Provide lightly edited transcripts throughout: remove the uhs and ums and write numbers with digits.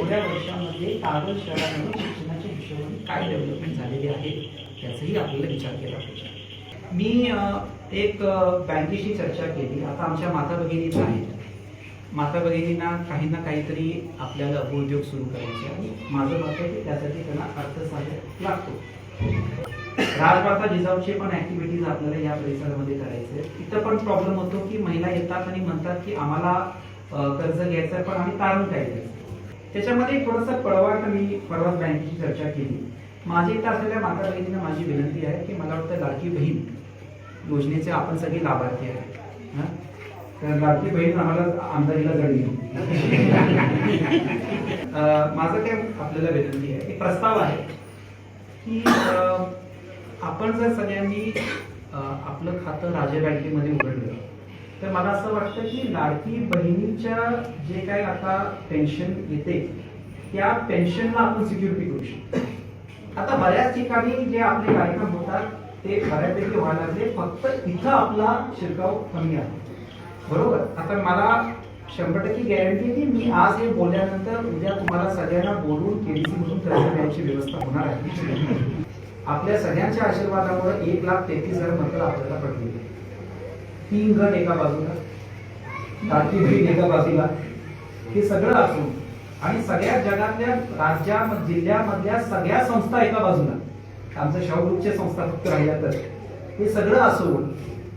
एवढ्या वर्षामध्ये कागल शहरामध्ये शिक्षणाच्या हिशोबाने काय डेव्हलपमेंट झालेली आहे याचाही आपल्याला विचार केला पाहिजे. मी एक बँकेशी चर्चा केली. आता आमच्या माता भगिनीच आहेत. माता भगिनींना काही ना काहीतरी आपल्याला उद्योग सुरू करायचे आणि माझं मत आहे की त्यासाठी त्यांना अर्थसहाय्य लागतो. राजमाता जिजाऊचे पण ऍक्टिव्हिटीज आपल्याला या परिसरामध्ये करायचे. इथं पण प्रॉब्लेम होतो की महिला येतात आणि म्हणतात की आम्हाला कर्ज घ्यायचं पण आम्ही तारण काय द्यायचं. त्याच्यामध्ये थोडंसं पळवाट मी परवाच बँकेची चर्चा केली. माझी इथं असलेल्या माता भगिनींना माझी विनंती आहे की मला वाटतं लाडकी बहीण योजनेचे आपण सगळे लाभार्थी आहे. तर लाडकी बहीण आम्हाला आमदारीला जडली. माझं काय आपल्याला विनंती आहे की प्रस्ताव आहे की आपण जर सगळ्यांनी आपलं खातं राज्य बँकेमध्ये उघडलं तर मला असं वाटतं की लाडकी बहिणीच्या जे काही आता पेन्शन येते त्या पेन्शनला आपण सिक्युरिटी करू शकतो. आता बऱ्याच ठिकाणी जे आपले कार्यक्रम होतात ते बऱ्यापैकी व्हायला लागले. फक्त इथं आपला शिरकाव कमी आहे. बरोबर. आता मला 100% गॅरंटी की मी आज हे बोलल्यानंतर उद्या तुम्हाला सगळ्यांना बोलून केडीसी मधून कर्ज द्यायची व्यवस्था होणार आहे. आपल्या सगळ्यांच्या आशीर्वादामुळे 1,33,000 मतं आपल्याला पडली. 3 गट एका बाजूला, लाडकी बहीण एका बाजूला, हे सगळं असून आणि सगळ्या जगातल्या राज्या जिल्ह्यामधल्या सगळ्या संस्था एका बाजूला, आमच्या शाहू ग्रुपच्या संस्था फक्त राहिल्या तर हे सगळं असून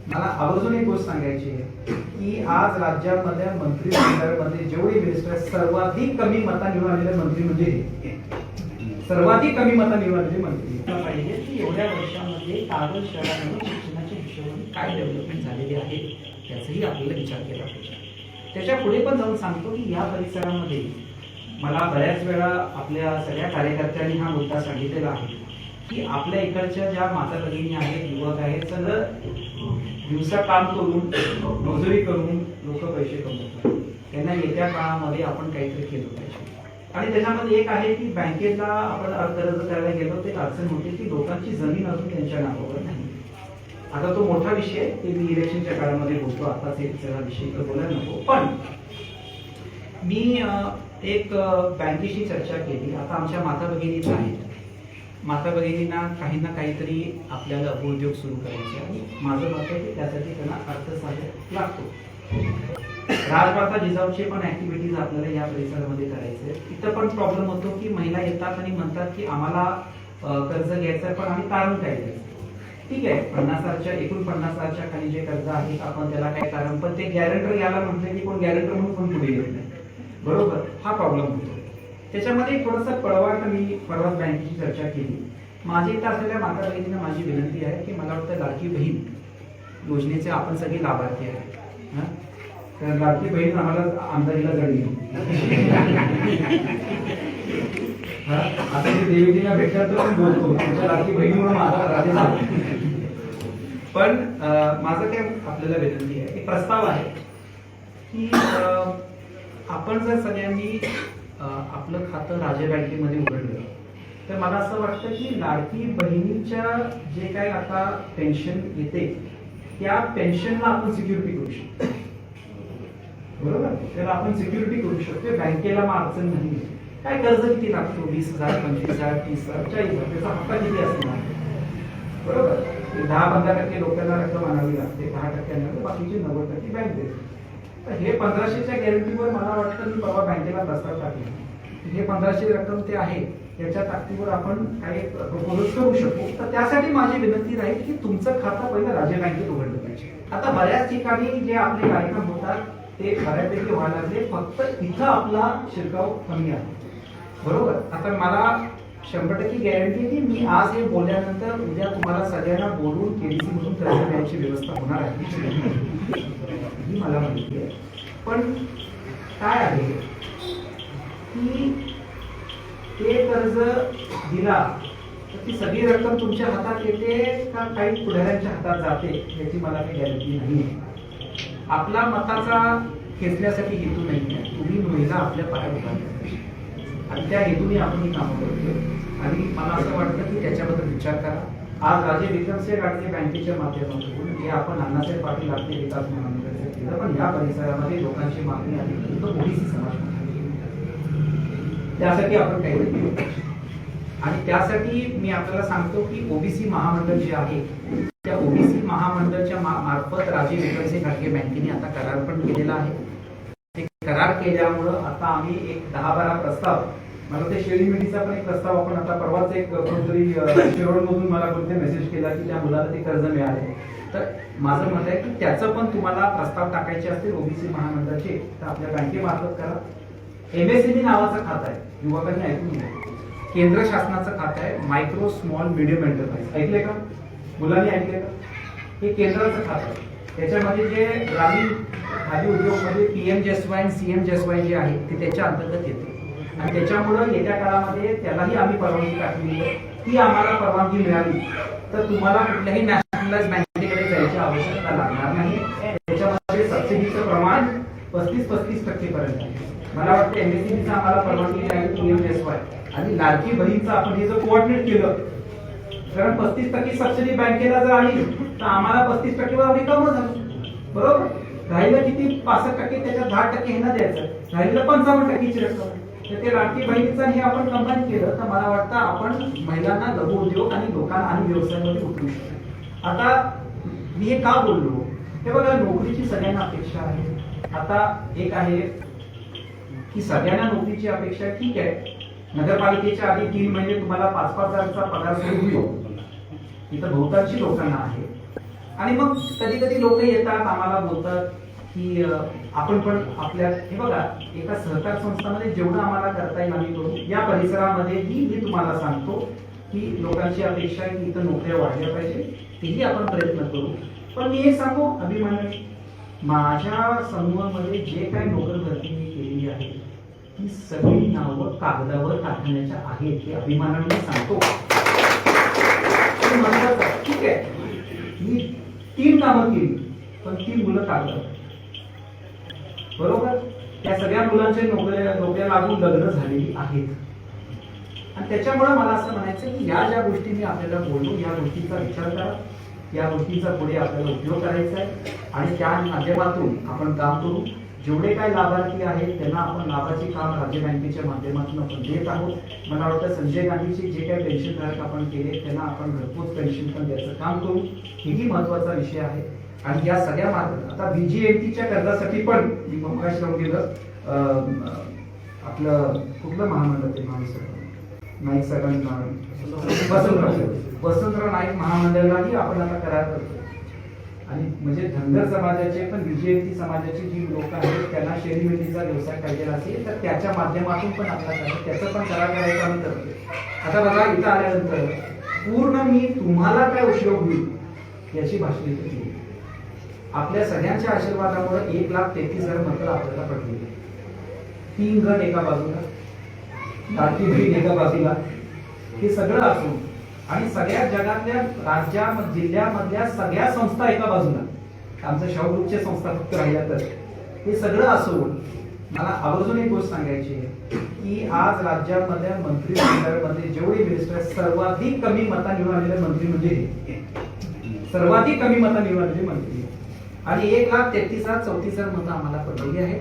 मला आवर्जून एक गोष्ट सांगायची आहे की आज राज्यामधल्या मंत्रिमंडळामध्ये जेवढे मिनिस्टर सर्वाधिक कमी मतं निवडलेले मंत्री म्हणजे सर्वाधिक कमी मतं निवडलेले मंत्री पाहिजे की एवढ्या वर्षामध्ये कागल शहरामध्ये शिक्षणाच्या हिशोबाने काय डेव्हलपमेंट झालेली आहे याचाही आपल्याला विचार केला पाहिजे. त्याच्या पुढे पण जाऊन सांगतो की या परिसरामध्ये मला बऱ्याच वेळा आपल्या सगळ्या कार्यकर्त्यांनी हा मुद्दा सांगितलेला आहे की आपल्या इकडच्या ज्या माता भगिनी आहेत, युवक आहेत, सगळं दिवसा काम करून मजुरी करून लोक पैसे कमवतात. त्यांना येत्या काळामध्ये आपण काहीतरी केलं पाहिजे. आणि त्याच्यामध्ये एक आहे की बँकेला आपण कर्ज करायला गेलो ते अडचण होते की लोकांची जमीन अजून त्यांच्या नावावर नाही. आता तो मोठा विषय ते मी इलेक्शनच्या काळामध्ये बोलतो. आताच एक सगळा विषय तर बोलायला नको. पण मी एक बँकेशी चर्चा केली. आता आमच्या माता भगिनीच आहेत. माता भगिनींना काही ना काहीतरी आपल्याला उद्योग सुरू करायचे आणि माझं मत आहे की त्यासाठी त्यांना अर्थसहाय्य लागतो. राजमाता जिजाऊचे पण ऍक्टिव्हिटीज आपल्याला या परिसरामध्ये करायचे. इथं पण प्रॉब्लेम होतो की महिला येतात आणि म्हणतात की आम्हाला कर्ज घ्यायचं पण आम्ही तारण काय द्यायचं. ठीक आहे, 50,000च्या एकूण 50,000च्या खाली जे कर्ज आहे आपण त्याला काय तारण, पण ते गॅरंटर याला म्हटलं की कोण गॅरंटर म्हणून कोण पुढे येत नाही. बरोबर, हा प्रॉब्लेम होतो. त्याच्यामध्ये थोडंसं पळवाट मी परवाच बँकेची चर्चा केली. माझी इथं असलेल्या माता भगिनींना माझी विनंती आहे की मला वाटतं लाडकी बहीण योजनेचे आपण सगळे लाभार्थी आहे. तर लाडकी बहीण आम्हाला आमदारीला जडली. आता मी देवीजीला भेटला तर बोलतो लाडकी बहिणीमुळे माझा राजे झाला. पण माझं काय आपल्याला विनंती आहे की प्रस्ताव आहे की आपण जर सगळ्यांनी आपलं खातं राज्य बँकेमध्ये उघडलं तर मला असं वाटतं की लाडकी बहिणीच्या जे काही आता पेन्शन येते त्या पेन्शनला आपण सिक्युरिटी करू शकतो. बरोबर, त्याला आपण सिक्युरिटी करू शकतो. बँकेला मग अडचण नाही. काय कर्ज किती लागतो? 20,000, 25,000, 30,000, 40,000. त्याचा हप्ता किती असणार? बरोबर, 10-15% लोकांना रक्कम आणावी लागते. 10% बाकीचे 90% बँक देते. तर हे 1500च्या गॅरंटीवर मला वाटतं मी परवा बँकेला प्रस्ताव टाकला. हे 1500 रक्कम ते आहे त्याच्या ताकदीवर आपण काही प्रपोजल करू शकतो. तर त्यासाठी माझी विनंती राहील की तुमचं खातं पहिलं राज्य बँकेत उघडलं पाहिजे. आता बऱ्याच ठिकाणी जे आपले कार्यक्रम होतात ते बऱ्यापैकी व्हायला लागले. फक्त इथं आपला शिरकाव कमी आहे. बरोबर. आता मला 100% गॅरंटी की मी आज हे बोलल्यानंतर उद्या तुम्हाला सगळ्यांना बोलून केडीसी मधून कर्ज द्यायची व्यवस्था होणार आहे ही मला माहिती आहे. पण काय आहे की ते कर्ज दिला तर ती सगळी रक्कम तुमच्या हातात येते का काही पुढाऱ्यांच्या हातात जाते याची मला काही गॅरंटी नाही. आपला मताचा खेचण्यासाठी हेतू नाही आहे. तुम्ही महिला आपल्या पायात उभा आणि त्या हेतूने आपण ही कामं करतो. आणि मला असं वाटतं की त्याच्याबद्दल विचार करा. आज राजे विक्रमसिंह गाडगे बँकेच्या माध्यमातून जे आपण अण्णासाहेब पाटील आर्थिक विकास महामंडळाचं केलं, पण या परिसरामध्ये लोकांची मागणी आली तर ओबीसी समाज त्यासाठी आपण काहीतरी केलं पाहिजे. आणि त्यासाठी मी आपल्याला सांगतो की ओबीसी महामंडळ जे आहे त्या ओबीसी महामंडळच्या मार्फत राजीव विक्रमसिंग घाटगे बँकेने आता करार पण केलेला आहे. ते करार केल्यामुळं आता आम्ही एक 10-12 प्रस्ताव, मला ते शेळी मिठीचा पण एक प्रस्ताव आपण आता परवाच एक कोणतरी शिरोडमधून मला कोणते मेसेज केला की त्या मुलाला ते कर्ज मिळाले. तर माझं मत आहे की त्याचं पण तुम्हाला प्रस्ताव टाकायचे असतील ओबीसी महामंडळाचे तर आपल्या बँकेमार्फत करा. MSME नावाचं खातं आहे, युवकांनी ऐकून घ्या, केंद्र शासनाचं खातं आहे, मायक्रो स्मॉल मीडियम एंटरप्राइज. ऐकले का मुलांनी, ऐकले का? हे केंद्राचं खातं आहे. त्याच्यामध्ये जे ग्रामीण खादी उद्योगमध्ये PMJSY आणि CMJSY जे आहे ते त्याच्या अंतर्गत येते आणि त्याच्यामुळं येत्या काळामध्ये त्यालाही आम्ही परवानगी टाकली आहे. ती आम्हाला परवानगी मिळाली तर तुम्हाला कुठल्याही नॅशनलाइज बँकेकडे जायची आवश्यकता लागणार नाही. त्याच्यामध्ये सबसिडीचं प्रमाण 35% पर्यंत आहे. मला वाटतं MSMEचा आम्हाला परवानगी मिळाली PMJSY आणि लाडकी बहीणचं आपण हे जर कोऑर्डिनेट केलं, कारण 35% सबसिडी बँकेला जर आली तर आम्हाला 35% वर रिकामं झालं, बरोबर. राहिलं किती? 65%, त्याच्यात 10% ह्यांना द्यायचं, राहिलेलं 55%ची रक्कम. तर ते लाडकी बहिणीचं हे आपण कंबाईन केलं तर मला वाटतं आपण महिलांना लघु उद्योग आणि लोकांना आणि व्यवसायामध्ये उतरू शकतो. आता मी हे का बोललो, हे बघा, नोकरीची सगळ्यांना अपेक्षा आहे. आता एक आहे की सगळ्यांना नोकरीची अपेक्षा, ठीक आहे, नगरपालिकेच्या आधी 3 महिने तुम्हाला 5-5 हजाराचा पगार सुरू होईल, इथं बहुतांशी लोकांना आहे. आणि मग कधी कधी लोक येतात आम्हाला बोलतात की आपण पण आपल्या, हे बघा, एका सहकार संस्थांमध्ये जेवढं आम्हाला करता येईल आम्ही करू. या परिसरामध्येही मी तुम्हाला सांगतो की लोकांची अपेक्षा आहे की इथं नोकऱ्या वाढल्या पाहिजे, तेही आपण प्रयत्न करू. पण मी हे सांगू अभिमानाने, माझ्या समूहामध्ये जे काही नोकर भरती मी केलेली आहे ती सगळी नावं कागदावर टाकण्याच्या आहेत, हे अभिमानाने सांगतो. ठीक आहे, मी 3 कामं केली पण 3 मुलं कागदावर, बरोबर. त्या सगळ्या मुलांचे नोकऱ्या लागून लग्न झालेली आहेत. आणि त्याच्यामुळे मला असं म्हणायचं की या ज्या गोष्टी मी आपल्याला बोललो या गोष्टीचा विचार करा, या गोष्टीचा पुढे आपल्याला उपयोग करायचा आहे आणि त्या माध्यमातून आपण काम करू. जेवढे काही लाभार्थी आहेत त्यांना आपण लाभाचे काम राज्य बँकेच्या माध्यमातून आपण देत आहोत. मला वाटतं संजय गांधीचे जे काही पेन्शन धारक आपण केले त्यांना आपण घरपोच पेन्शन पण द्यायचं काम करू, हेही महत्वाचा विषय आहे. आणि या सगळ्या मार्ग आता BGMTच्या कर्जासाठी पण मी मगाशी राहून गेलं, आपलं कुठलं महामंडळ ते नाईक साहेबांनी वसंतराव नाईक महामंडळालाही आपण आता करार करतो. आणि म्हणजे धनगर समाजाचे पण BGMT समाजाची जी लोक आहेत त्यांना शेळी मेंढीचा व्यवसाय पाहिजे असेल तर त्याच्या माध्यमातून पण आपल्याला त्याचं पण करार करायचं आम्ही करतो. आता बघा, इथं आल्यानंतर पूर्ण मी तुम्हाला काय उपयोग होईल याची भाषण इथे केली. आपल्या सगळ्यांच्या आशीर्वादामुळे 1,33,000 मतं आपल्याला पडलेली. 3 गट एका बाजूला, लाडकी बहीण एका बाजूला, हे सगळं असून आणि सगळ्या जगातल्या जिल्ह्यामधल्या सगळ्या संस्था एका बाजूला, आमच्या शाहू ग्रुपच्या संस्था फक्त राहिल्या तर, हे सगळं असून मला आवर्जून एक गोष्ट सांगायची आहे की आज राज्यामधल्या मंत्रिमंडळामध्ये जेवढे मिनिस्टर आहेत सर्वाधिक कमी मतं निवडून आलेले मंत्री म्हणजे सर्वाधिक कमी मतं निवडून आलेले मंत्री आणि 1,33,034 मतं आम्हाला पडलेली आहे.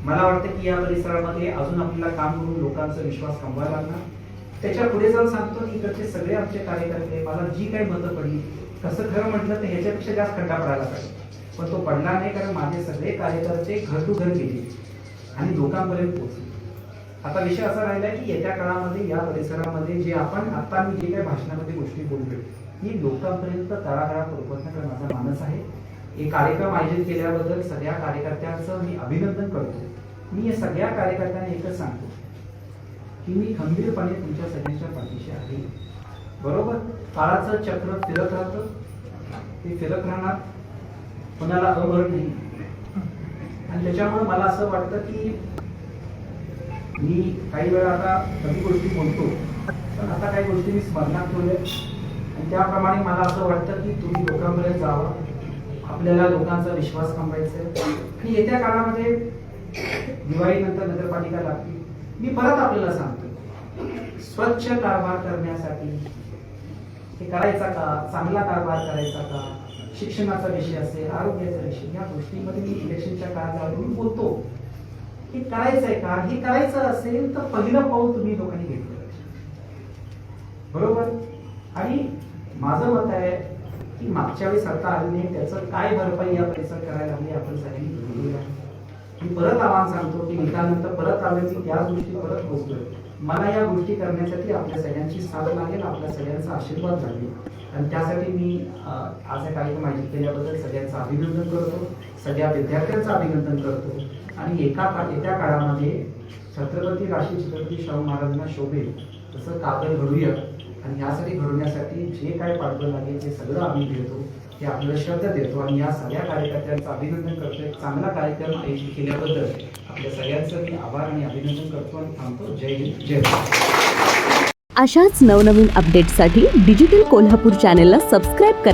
मला वाटतं की या परिसरामध्ये अजून आपल्याला काम करून लोकांचा विश्वास कमवायला लागणार. त्याच्या पुढे जाऊन सांगतो की इकडचे सगळे आमचे कार्यकर्ते, मला जी काही मतं पडली, कसं खरं म्हटलं तर ह्याच्यापेक्षा जास्त खड्डा पडायला पाहिजे, पण तो पडला नाही, कारण माझे सगळे कार्यकर्ते घर टू घर गेले आणि लोकांपर्यंत पोहोचले. आता विषय असा राहिला की येत्या काळामध्ये या परिसरामध्ये जे आपण आता मी जे काही भाषणामध्ये गोष्टी बोलतोय ही लोकांपर्यंत तळागाळात पोहोचण्याचा माझा मानस आहे. एक कार्यक्रम आयोजित केल्याबद्दल सगळ्या कार्यकर्त्यांचं मी अभिनंदन करतो. मी या सगळ्या कार्यकर्त्यांना एकच सांगतो की मी खंबीरपणे तुमच्या सगळ्यांच्या पाठीशी आहे, बरोबर. काळाचं चक्र फिरत राहतं, ते फिरत राहणार, कोणाला अमर नाही. आणि त्याच्यामुळे मला असं वाटतं की मी काही वेळा आता कमी गोष्टी बोलतो पण आता काही गोष्टी मी स्मरणात ठेवल्या आणि त्याप्रमाणे मला असं वाटतं की तुम्ही लोकांपर्यंत जावं, आपल्याला लोकांचा विश्वास कमवायचा आहे. आणि येत्या काळामध्ये दिवाळीनंतर नगरपालिका लागतील. मी परत आपल्याला सांगतो, स्वच्छ कारभार करण्यासाठी हे करायचा का, चांगला कारभार करायचा का, शिक्षणाचा विषय असेल, आरोग्याचा विषय, या गोष्टींमध्ये मी इलेक्शनच्या काळात बोलतो. हे करायचंय का, हे करायचं असेल तर पहिलं पाऊल तुम्ही लोकांनी घेतलं बरोबर. आणि माझं मत आहे की मागच्या वेळी सत्ता आली नाही, त्याचं काय भरपाई या परिसर करायला लागली आपण सगळ्यांनी ठरवलेलं आहे. मी परत आव्हान सांगतो की निकालानंतर परत आले की त्याच गोष्टी परत पोहोचतोय. मला या गोष्टी करण्यासाठी आपल्या सगळ्यांची साथ लागेल, आपल्या सगळ्यांचा आशीर्वाद लागेल. आणि त्यासाठी मी आज हा कार्यक्रम आयोजित केल्याबद्दल सगळ्यांचं अभिनंदन करतो, सगळ्या विद्यार्थ्यांचं अभिनंदन करतो. आणि येत्या काळामध्ये छत्रपती राशी छत्रपती शाहू महाराजांना शोभेल तसं काव्य घडूया. आणि यासाठी घडवण्यासाठी जे काय पाठबळ लागेल ते सगळं आम्ही देतो, ते आपल्याला शब्द देतो. आणि या सगळ्या कार्यकर्त्यांचं अभिनंदन करतो. एक चांगला कार्यक्रम आयोजित केल्याबद्दल आपल्या सगळ्यांचं मी आभार आणि अभिनंदन करतो आणि थांबतो. जय हिंद, जय भारत. अशाच नवनवीन अपडेट्ससाठी डिजिटल कोल्हापूर चॅनेलला सबस्क्राईब करा.